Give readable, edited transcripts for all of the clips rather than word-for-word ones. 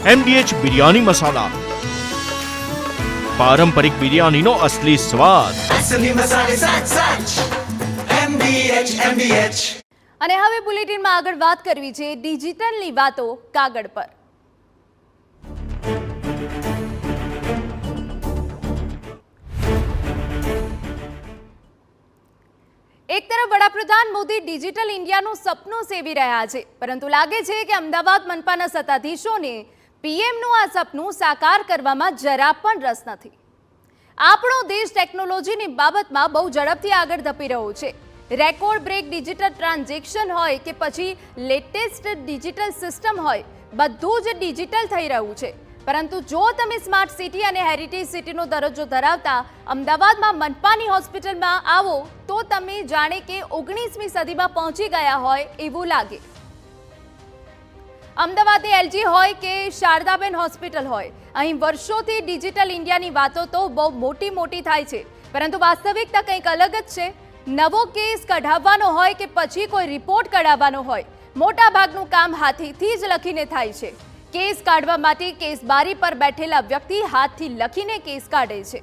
MDH biryani મસાલા, પારંપરિક બિરયાનીનો અસલી સ્વાદ. असली मसाले साच साच MDH. અને હવે બુલેટિનમાં આગળ વાત કરવી છે ડિજિટલની વાતો કાગળ પર. એક તરફ વડાપ્રધાન મોદી ડિજિટલ ઇન્ડિયાનું સપનું સેવી રહ્યા છે, પરંતુ લાગે છે કે અમદાવાદ મનપાના સત્તાધીશોને પીએમનું આ સપનું સાકાર કરવામાં જરા પણ રસ નથી. આપણો દેશ ટેકનોલોજીની બાબતમાં બહુ ઝડપથી આગળ ધપી રહ્યો છે. રેકોર્ડ બ્રેક ડિજિટલ ટ્રાન્ઝેક્શન હોય કે પછી લેટેસ્ટ ડિજિટલ સિસ્ટમ હોય, બધું જ ડિજિટલ થઈ રહ્યું છે. પરંતુ જો તમે સ્માર્ટ સિટી અને હેરિટેજ સિટીનો દરજ્જો ધરાવતા અમદાવાદમાં મનપાની હોસ્પિટલમાં આવો તો તમે જાણે કે 19મી સદીમાં પહોંચી ગયા હોય એવું લાગે. અમદાવાદની એલજી હોય કે શારદાબેન હોસ્પિટલ હોય, અહીં વર્ષોથી ડિજિટલ ઇન્ડિયાની વાતો તો બહુ મોટી થાય છે, પરંતુ વાસ્તવિકતા કંઈક અલગ જ છે. નવો કેસ કઢાવવાનો હોય કે પછી કોઈ રિપોર્ટ કઢાવવાનો હોય, મોટા ભાગનું કામ હાથેથી જ લખીને થાય છે. કેસ કાઢવા માટે કેસ બારી પર બેઠેલા વ્યક્તિ હાથથી લખીને કેસ કાઢે છે.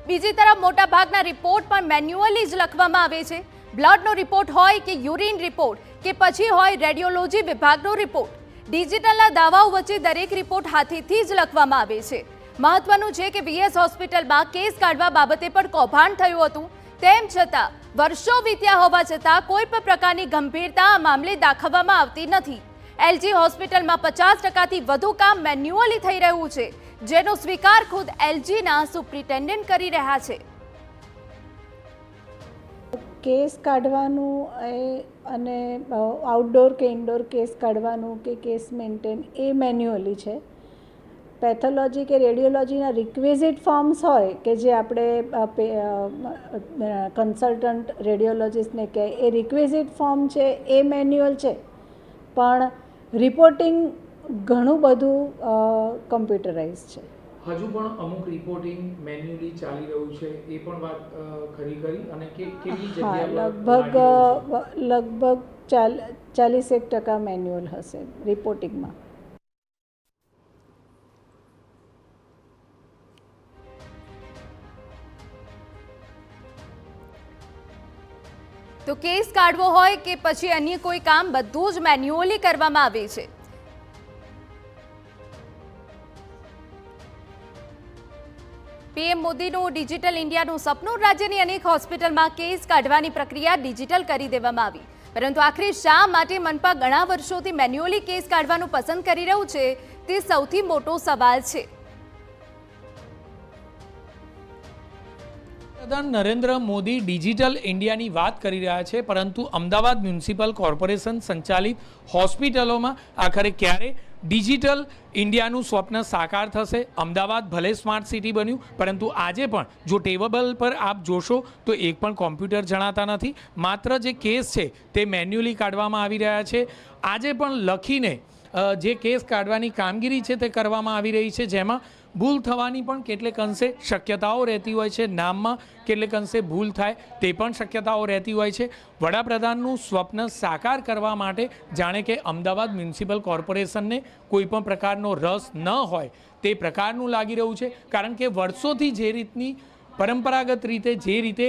બીજી તરફ મોટા ભાગના રિપોર્ટ પણ મેન્યુઅલી જ લખવામાં આવે છે. બ્લડનો રિપોર્ટ હોય કે યુરિન રિપોર્ટ કે પછી હોય રેડિયોલોજી વિભાગનો રિપોર્ટ, ડિજિટલના દાવાઓ વચ્ચે દરેક રિપોર્ટ હાથેથી જ લખવામાં આવે છે. મહત્વનું છે કે વીએસ હોસ્પિટલમાં કેસ કાઢવા બાબતે પણ કૌભાંડ થયું હતું. તેમ છતાં વર્ષો વીત્યા હોવા છતાં કોઈ પણ પ્રકારની ગંભીરતા આ મામલે દાખવવામાં આવતી નથી. એલજી હોસ્પિટલમાં 50%થી વધુ કામ મેન્યુઅલી થઈ રહ્યું છે, જેનો સ્વીકાર ખુદ એલજીના સુપ્રિન્ટેન્ડન્ટ કરી રહ્યા છે. કેસ કાઢવાનું અને આઉટડોર કે ઇન્ડોર કેસ કાઢવાનું કે કેસ મેન્ટેન એ મેન્યુઅલી છે. પેથોલોજી કે રેડિયોલોજીના રિક્વિઝિટ ફોર્મ્સ હોય કે જે આપણે કન્સલ્ટન્ટ રેડિયોલોજીસ્ટને કહે એ રિક્વિઝિટ ફોર્મ છે એ મેન્યુઅલ છે, પણ રિપોર્ટિંગ ઘણું બધું કમ્પ્યુટરાઇઝ છે. હજુ પણ અમુક રિપોર્ટિંગ મેન્યુઅલી ચાલી રહ્યું છે, એ પણ વાત ખરી કરી. અને કેટલી જગ્યા લગભગ 40% મેન્યુઅલ હશે રિપોર્ટિંગમાં. તો કેસ કાઢવો હોય કે પછી અન્ય કોઈ કામ બધું જ મેન્યુઅલી કરવામાં આવે છે. પીએમ મોદીનું ડિજિટલ ઇન્ડિયાનું સપનું, રાજ્યની અનેક હોસ્પિટલમાં કેસ કાઢવાની પ્રક્રિયા ડિજિટલ કરી દેવામાં આવી. પરંતુ આખરે શા માટે મનપા ઘણા વર્ષોથી મેન્યુઅલી કેસ કાઢવાનું પસંદ કરી રહ્યું છે, તે સૌથી મોટો સવાલ છે. પ્રધાન નરેન્દ્ર મોદી ડિજિટલ ઇન્ડિયાની વાત કરી રહ્યા છે, પરંતુ અમદાવાદ મ્યુનિસિપલ કોર્પોરેશન સંચાલિત હોસ્પિટલોમાં આખરે ક્યારે ડિજિટલ ઇન્ડિયાનું સ્વપ્ન સાકાર થશે? અમદાવાદ ભલે સ્માર્ટ સિટી બન્યું, પરંતુ આજે પણ જો ટેબલ પર આપ જોશો તો એક પણ કોમ્પ્યુટર જણાતા નથી. માત્ર જે કેસ છે તે મેન્યુઅલી કાઢવામાં આવી રહ્યા છે. આજે પણ લખીને જે કેસ કાઢવાની કામગીરી છે તે કરવામાં આવી રહી છે, જેમાં ભૂલ થવાની પણ કેટલેક અંશે શક્યતાઓ રહેતી હોય છે. નામમાં કેટલેક અંશે ભૂલ થાય તે પણ શક્યતાઓ રહેતી હોય છે. વડાપ્રધાનનું સ્વપ્ન સાકાર કરવા માટે જાણે કે અમદાવાદ મ્યુનિસિપલ કોર્પોરેશનને કોઈ પણ પ્રકારનો રસ ન હોય તે પ્રકારનું લાગી રહ્યું છે. કારણ કે વર્ષોથી જે રીતની પરંપરાગત રીતે જે રીતે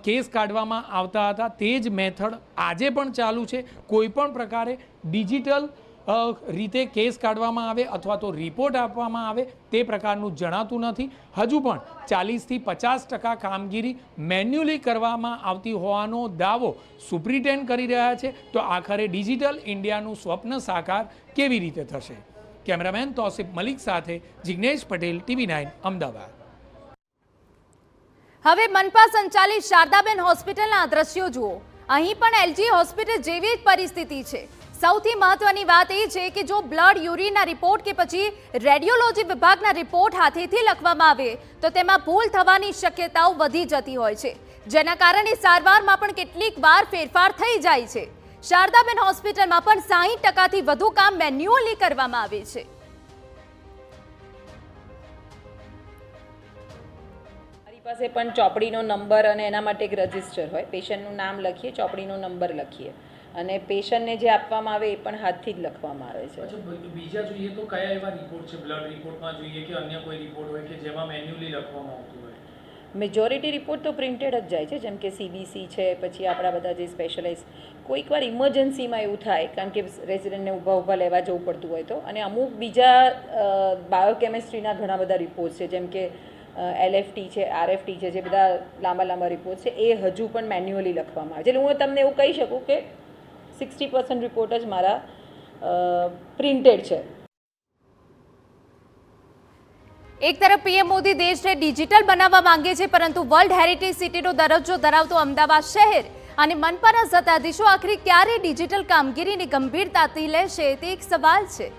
કેસ કાઢવામાં આવતા હતા તે જ મેથડ આજે પણ ચાલુ છે. કોઈ પણ પ્રકારે ડિજિટલ રીતે કેસ કાઢવામાં આવે અથવા તો રિપોર્ટ આપવામાં આવે તે પ્રકારનું જણાતું નથી. હજુ પણ 40થી 50% કામગીરી મેન્યુઅલી કરવામાં આવતી હોવાનો દાવો સુપ્રિન્ટેન્ડન્ટ કરી રહ્યા છે. તો આખરે ડિજિટલ ઇન્ડિયાનું સ્વપ્ન સાકાર કેવી રીતે થશે? કેમેરામેન તૌસિફ મલિક સાથે જિગ્નેશ પટેલ, TV9 અમદાવાદ. હવે મનપા સંચાલિત શારદાબેન હોસ્પિટલના દ્રશ્યો જુઓ. અહીં પણ એલજી હોસ્પિટલ જેવી જ પરિસ્થિતિ છે. સૌથી મહત્વની વાત એ છે કે જો બ્લડ યુરિનના રિપોર્ટ કે પછી રેડિયોલોજી વિભાગના રિપોર્ટ હાથેથી લખવામાં આવે તો તેમાં ભૂલ થવાની શક્યતાઓ વધી જતી હોય છે, જેના કારણે સારવારમાં પણ કેટલીક વાર ફેરફાર થઈ જાય છે. શારદાબેન હોસ્પિટલમાં પણ 60%થી વધુ કામ મેન્યુઅલી કરવામાં આવે છે. મારી પાસે પણ ચોપડીનો નંબર અને એના માટે એક રજિસ્ટર હોય. પેશન્ટનું નામ લખીએ, ચોપડીનો નંબર લખીએ અને પેશન્ટને જે આપવામાં આવે એ પણ હાથથી જ લખવામાં આવે છે. અચ્છા, બીજા જોઈએ તો કયા એવા રિપોર્ટ છે, બ્લડ રિપોર્ટમાં જોઈએ કે અન્ય કોઈ રિપોર્ટ હોય કે જેમાં મેન્યુઅલી લખવામાં આવતું હોય? મેજોરિટી રિપોર્ટ તો પ્રિન્ટેડ જ જાય છે, જેમ કે CBC છે, પછી આપણા બધા જે સ્પેશિયલાઇઝ, કોઈક વાર ઇમરજન્સીમાં એવું થાય કારણ કે રેસિડન્ટને ઊભા લેવા જવું પડતું હોય તો, અને અમુક બીજા બાયોકેમિસ્ટ્રીના ઘણા બધા રિપોર્ટ છે, જેમ કે LFT છે, RFT છે, જે બધા લાંબા રિપોર્ટ છે, એ હજુ પણ મેન્યુઅલી લખવામાં આવે છે. એટલે હું તમને એવું કહી શકું કે 60% રિપોર્ટ જ મારા પ્રિન્ટેડ છે. એક તરફ પીએમ મોદી દેશને ડિજિટલ બનાવવા માંગે છે, પરંતુ વર્લ્ડ હેરિટેજ સિટીનો દરજ્જો ધરાવતો અમદાવાદ શહેર અને મનપાના સત્તાધીશો આખરે ક્યારે ડિજિટલ કામગીરીની ગંભીરતાથી લેશે તે એક સવાલ છે.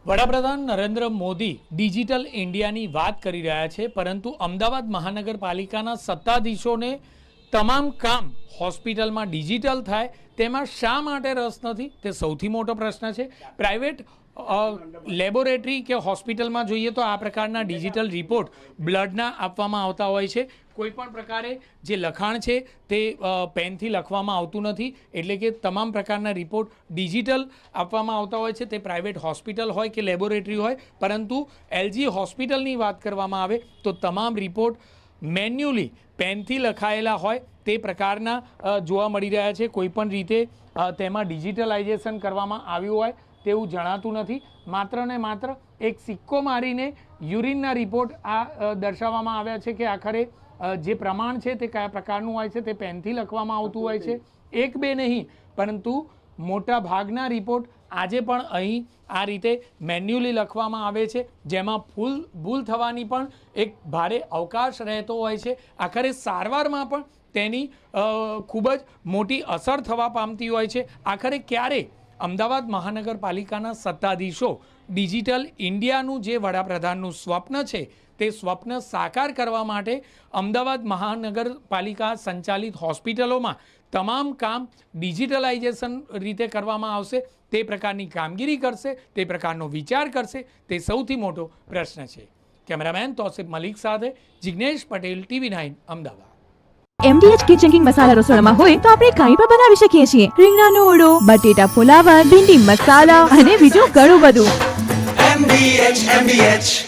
વડાપ્રધાન નરેન્દ્ર મોદી ડિજિટલ ઇન્ડિયાની વાત કરી રહ્યા છે, પરંતુ અમદાવાદ મહાનગરપાલિકાના સત્તાધીશોને તમામ કામ હોસ્પિટલમાં ડિજિટલ થાય તેમાં શા માટે રસ નથી, તે સૌથી મોટો પ્રશ્ન છે. પ્રાઇવેટ લેબોરેટરી કે હોસ્પિટલમાં જોઈએ તો આ પ્રકારના ડિજિટલ રિપોર્ટ બ્લડના આપવામાં આવતા હોય છે. કોઈ પણ પ્રકારે જે લખાણ છે તે પેનથી લખવામાં આવતું નથી, એટલે કે તમામ પ્રકારના રિપોર્ટ ડિજિટલ આપવામાં આવતા હોય છે. તે પ્રાઇવેટ હોસ્પિટલ હોય કે લેબોરેટરી હોય, પરંતુ LG હોસ્પિટલની વાત કરવામાં આવે તો તમામ રિપોર્ટ મેન્યુઅલી પેનથી લખાયેલા હોય તે પ્રકારના જોવા મળી રહ્યા છે. કોઈપણ રીતે તેમાં ડિજિટલાઇઝેશન કરવામાં આવ્યું હોય તેવું જણાતું નથી. માત્ર ને માત્ર એક સિક્કો મારીને યુરિનના રિપોર્ટ દર્શાવવામાં આવ્યા છે કે આખરે જે પ્રમાણ છે તે કયા પ્રકારનું હોય છે તે પેનથી લખવામાં આવતું હોય છે. એક બે નહીં, પરંતુ મોટા ભાગના રિપોર્ટ આજે પણ અહીં આ રીતે મેન્યુઅલી લખવામાં આવે છે, જેમાં ભૂલ થવાની પણ એક ભારે અવકાશ રહેતો હોય છે. આખરે સારવારમાં પણ તેની ખૂબ જ મોટી અસર થવા પામતી હોય છે. આખરે ક્યારે અમદાવાદ મહાનગરપાલિકાના સત્તાધીશો ડિજિટલ ઇન્ડિયાનું જે વડાપ્રધાનનું સ્વપ્ન છે તે સ્વપ્ન સાકાર કરવા માટે અમદાવાદ મહાનગરપાલિકા સંચાલિત હોસ્પિટલોમાં તમામ કામ ડિજિટલાઇઝેશન રીતે કરવામાં આવશે, તે પ્રકારની કામગીરી કરશે, તે પ્રકારનો વિચાર કરશે, તે સૌથી મોટો પ્રશ્ન છે. કેમેરામેન તોસિફ મલિક સાથે Jignesh Patel, TV9 Ahmedabad. MDH kitchen king masala રસોડામાં હોય તો આપણે કાંઈ પણ બનાવી શકીએ છીએ. રીંગણાનો ઓળો, બટેટા ફુલાવર, ભીંડી મસાલા અને બીજું ઘણું બધું. MDH